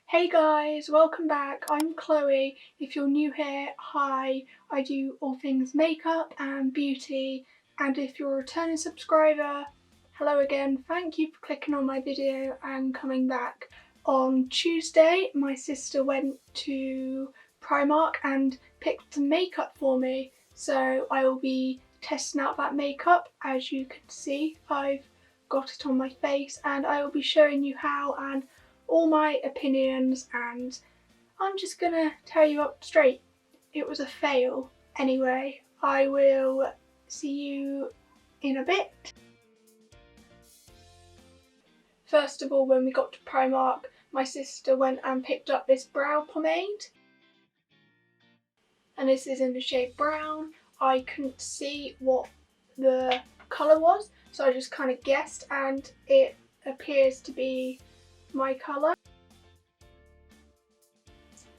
Hey guys, welcome back. I'm Chloe. If you're new here, hi. I do all things makeup and beauty, and if you're a returning subscriber, hello again. Thank you for clicking on my video and coming back. On Tuesday, my sister went to Primark and picked some makeup for me, so I will be testing out that makeup. As you can see, I've got it on my face and I will be showing you how and all my opinions, and I'm just gonna tell you up straight, it was a fail. Anyway, I will see you in a bit. First of all, when we got to Primark, my sister went and picked up this brow pomade, and this is in the shade brown. I couldn't see what the colour was, so I just kind of guessed, and it appears to be my colour.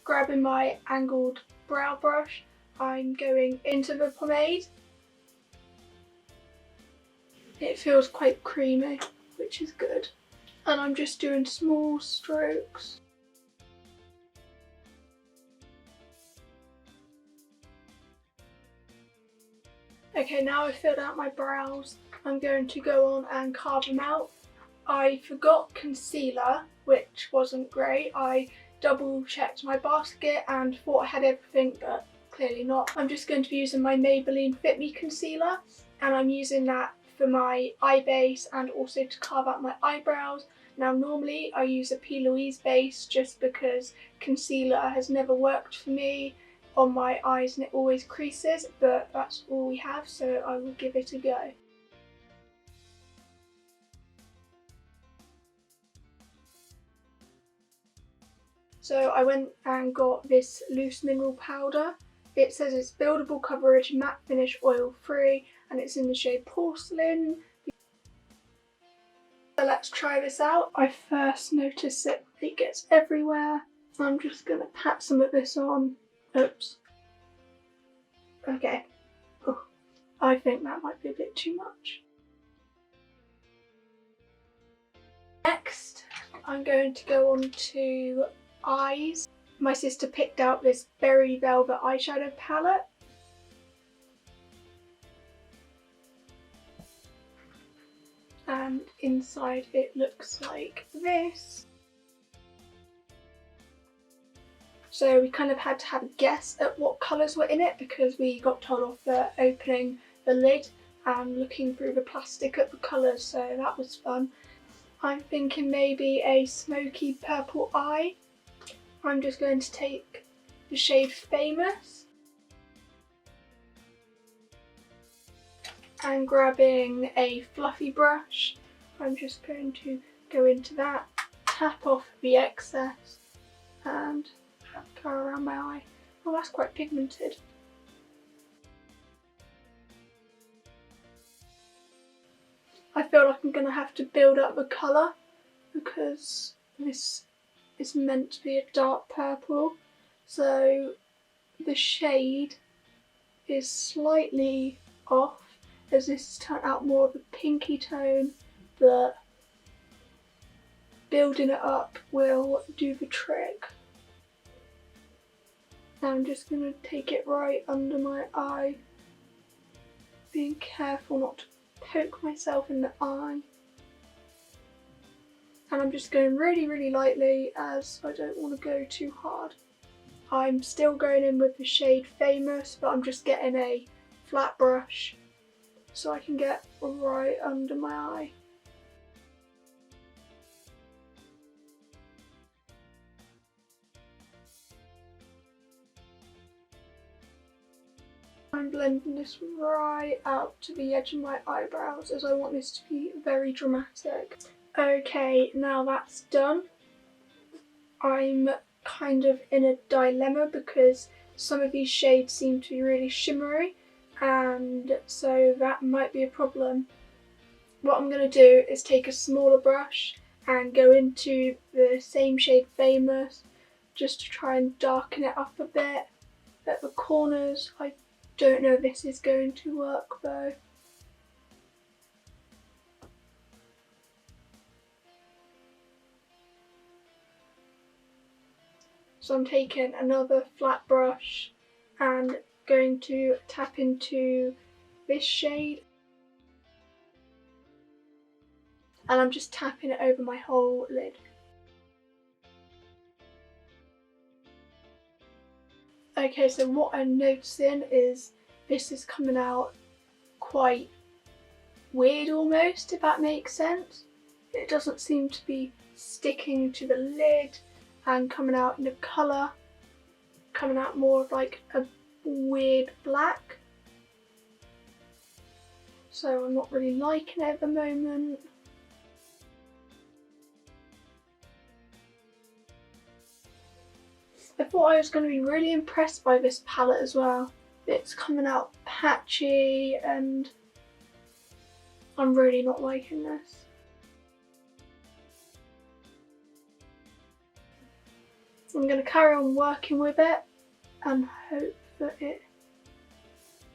Grabbing my angled brow brush, I'm going into the pomade. It feels quite creamy, which is good. And I'm just doing small strokes. Okay, now I've filled out my brows, I'm going to go on and carve them out. I forgot concealer, which wasn't great. I double checked my basket and thought I had everything, but clearly not. I'm just going to be using my Maybelline Fit Me concealer, and I'm using that for my eye base and also to carve out my eyebrows. Now normally I use a P. Louise base just because concealer has never worked for me on my eyes and it always creases, but that's all we have, so I will give it a go. So I went and got this loose mineral powder. It says it's buildable coverage, matte finish, oil free, and it's in the shade porcelain. So let's try this out. I first noticed that it gets everywhere. I'm just gonna pat some of this on. Oops. Okay. Oh, I think that might be a bit too much. Next, I'm going to go on to eyes. My sister picked out this Berry Velvet eyeshadow palette. And inside it looks like this. So we kind of had to have a guess at what colours were in it because we got told off for opening the lid and looking through the plastic at the colours, so that was fun. I'm thinking maybe a smoky purple eye. I'm just going to take the shade Famous and grabbing a fluffy brush, I'm just going to go into that, tap off the excess and go around my eye. Oh, that's quite pigmented. I feel like I'm going to have to build up the colour because this is meant to be a dark purple, so the shade is slightly off as this has turned out more of a pinky tone, but building it up will do the trick. Now I'm just going to take it right under my eye, being careful not to poke myself in the eye. And I'm just going really lightly as I don't want to go too hard. I'm still going in with the shade Famous, but I'm just getting a flat brush so I can get right under my eye. I'm blending this right out to the edge of my eyebrows as I want this to be very dramatic. Okay, now that's done. I'm kind of in a dilemma because some of these shades seem to be really shimmery, and so that might be a problem. What I'm going to do is take a smaller brush and go into the same shade Famous, just to try and darken it up a bit at the corners. I don't know if this is going to work though. So I'm taking another flat brush and going to tap into this shade, and I'm just tapping it over my whole lid. Okay, so what I'm noticing is this is coming out quite weird almost, if that makes sense. It doesn't seem to be sticking to the lid and coming out in a colour, coming out more of like a weird black. So I'm not really liking it at the moment. I thought I was going to be really impressed by this palette as well. It's coming out patchy and I'm really not liking this. I'm going to carry on working with it and hope that it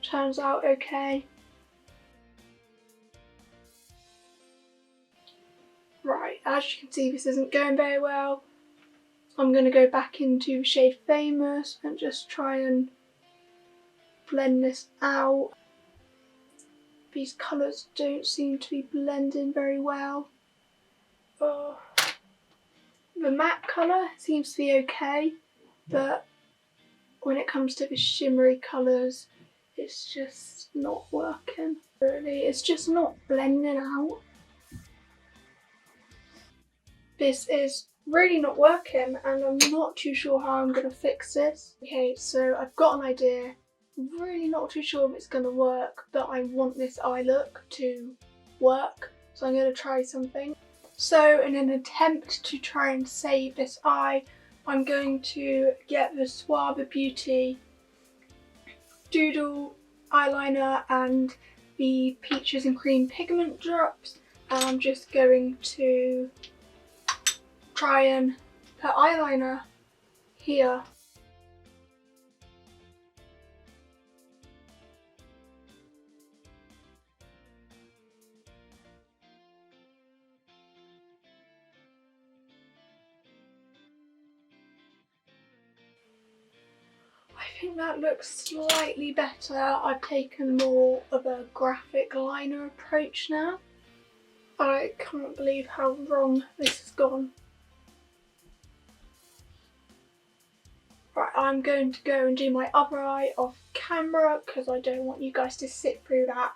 turns out okay. Right, as you can see, this isn't going very well. I'm going to go back into the shade Famous and just try and blend this out. These colours don't seem to be blending very well. Oh. The matte colour seems to be okay, but when it comes to the shimmery colours, it's just not working. Really, it's just not blending out. This is really not working and I'm not too sure how I'm going to fix this. Okay, so I've got an idea. I'm really not too sure if it's going to work, but I want this eye look to work, so I'm going to try something. So in an attempt to try and save this eye, I'm going to get the Suave Beauty Doodle eyeliner and the Peaches and Cream Pigment drops, and I'm just going to try and put eyeliner here. I think that looks slightly better. I've taken more of a graphic liner approach now. I can't believe how wrong this has gone. Right, I'm going to go and do my other eye off camera because I don't want you guys to sit through that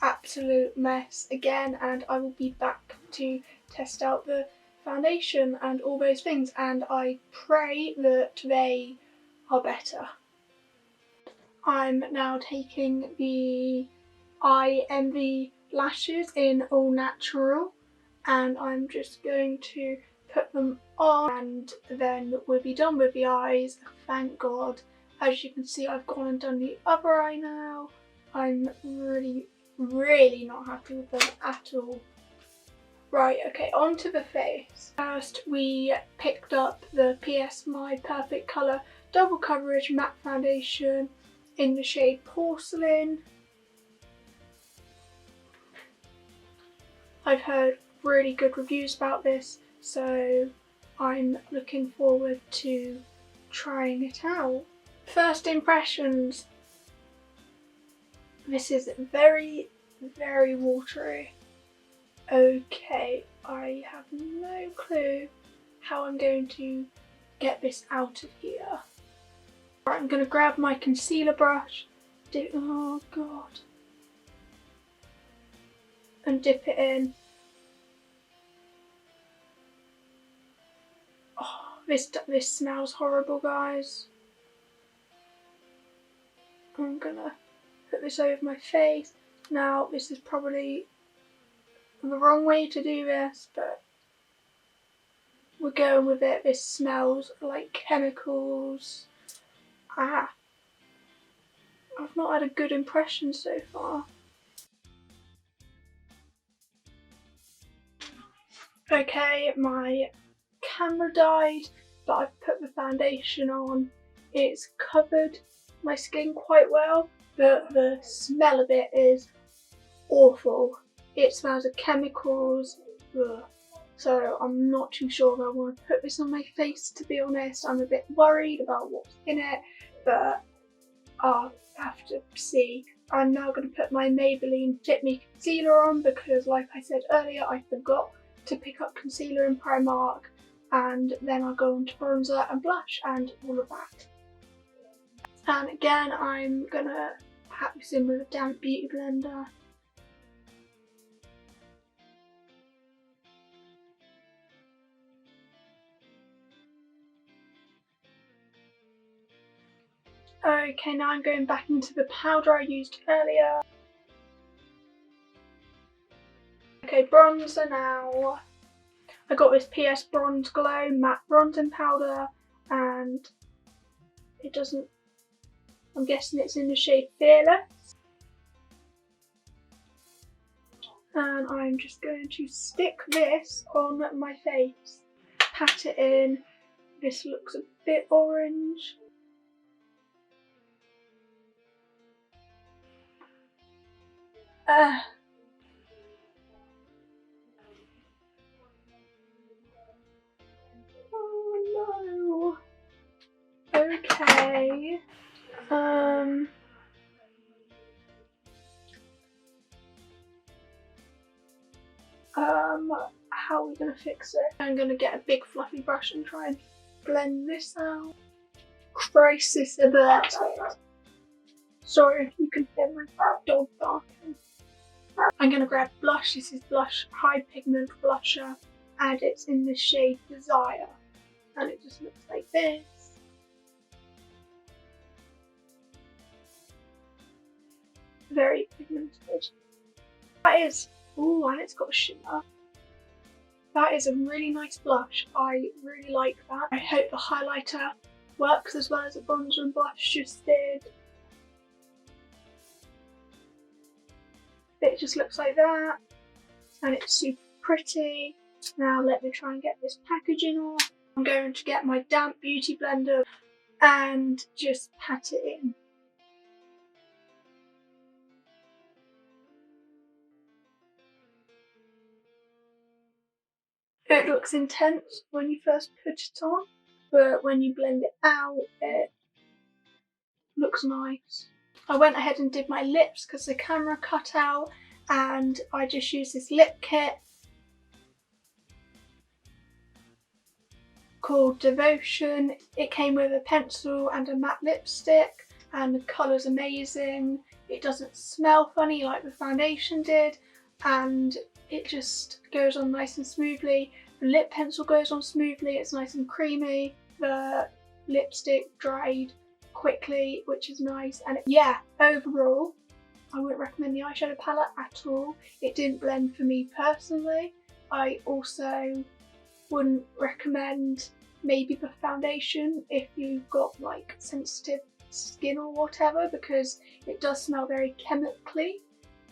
absolute mess again, and I will be back to test out the foundation and all those things, and I pray that they are better. I'm now taking the Eye Envy lashes in Au Naturale and I'm just going to put them on and then we'll be done with the eyes, thank God. As you can see, I've gone and done the other eye now. I'm really not happy with them at all. Right, okay, on to the face. First we picked up the PS My Perfect Colour Double Coverage Matte Foundation in the shade Porcelain. I've heard really good reviews about this, so I'm looking forward to trying it out. First impressions. This is very watery. Okay, I have no clue how I'm going to get this out of here. Right, I'm going to grab my concealer brush, oh God, and dip it in. Oh, this smells horrible, guys. I'm gonna put this over my face. Now, this is probably the wrong way to do this, but we're going with it. This smells like chemicals. I've not had a good impression so far. Okay, my camera died, that I've put the foundation on, it's covered my skin quite well, but the smell of it is awful. It smells of chemicals. Ugh. So I'm not too sure if I want to put this on my face, to be honest. I'm a bit worried about what's in it, but I'll have to see. I'm now going to put my Maybelline Fit Me concealer on because, like I said earlier, I forgot to pick up concealer in Primark, and then I'll go on to bronzer and blush and all of that. And again, I'm going to pat this in with a damp beauty blender. Okay, now I'm going back into the powder I used earlier. Okay, bronzer now. I got this PS Bronze Glow matte bronzing powder, and it doesn't, I'm guessing it's in the shade Fearless. And I'm just going to stick this on my face, pat it in. This looks a bit orange. Oh no. Okay. How are we gonna fix it? I'm gonna get a big fluffy brush and try and blend this out. Crisis averted. Sorry if you can hear my dog barking. I'm gonna grab blush. This is Blush High Pigment Blusher, and it's in the shade Desire. And it just looks like this. Very pigmented. That is, ooh, and it's got a shimmer. That is a really nice blush. I really like that. I hope the highlighter works as well as the bronzer and blush just did. It just looks like that, and it's super pretty. Now let me try and get this packaging off. I'm going to get my damp beauty blender and just pat it in. It looks intense when you first put it on, but when you blend it out, it looks nice. I went ahead and did my lips because the camera cut out, and I just used this lip kit called Devotion. It came with a pencil and a matte lipstick, and the colour's amazing. It doesn't smell funny like the foundation did, and it just goes on nice and smoothly. The lip pencil goes on smoothly, it's nice and creamy. The lipstick dried quickly, which is nice. And yeah, overall, I wouldn't recommend the eyeshadow palette at all. It didn't blend for me personally. I also wouldn't recommend maybe the foundation if you've got like sensitive skin or whatever, because it does smell very chemically,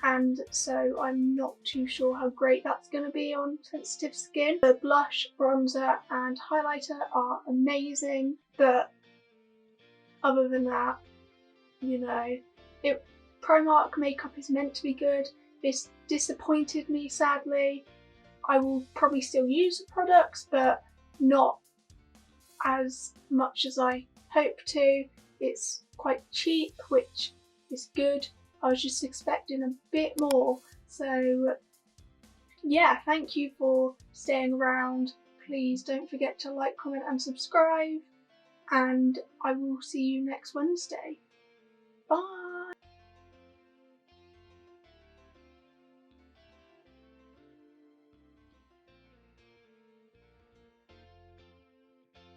and so I'm not too sure how great that's going to be on sensitive skin. The blush, bronzer and highlighter are amazing, but other than that, you know, Primark makeup is meant to be good. This disappointed me, sadly. I will probably still use the products, but not as much as I hope to. It's quite cheap, which is good. I was just expecting a bit more. So yeah, thank you for staying around. Please don't forget to like, comment and subscribe, and I will see you next Wednesday. Bye!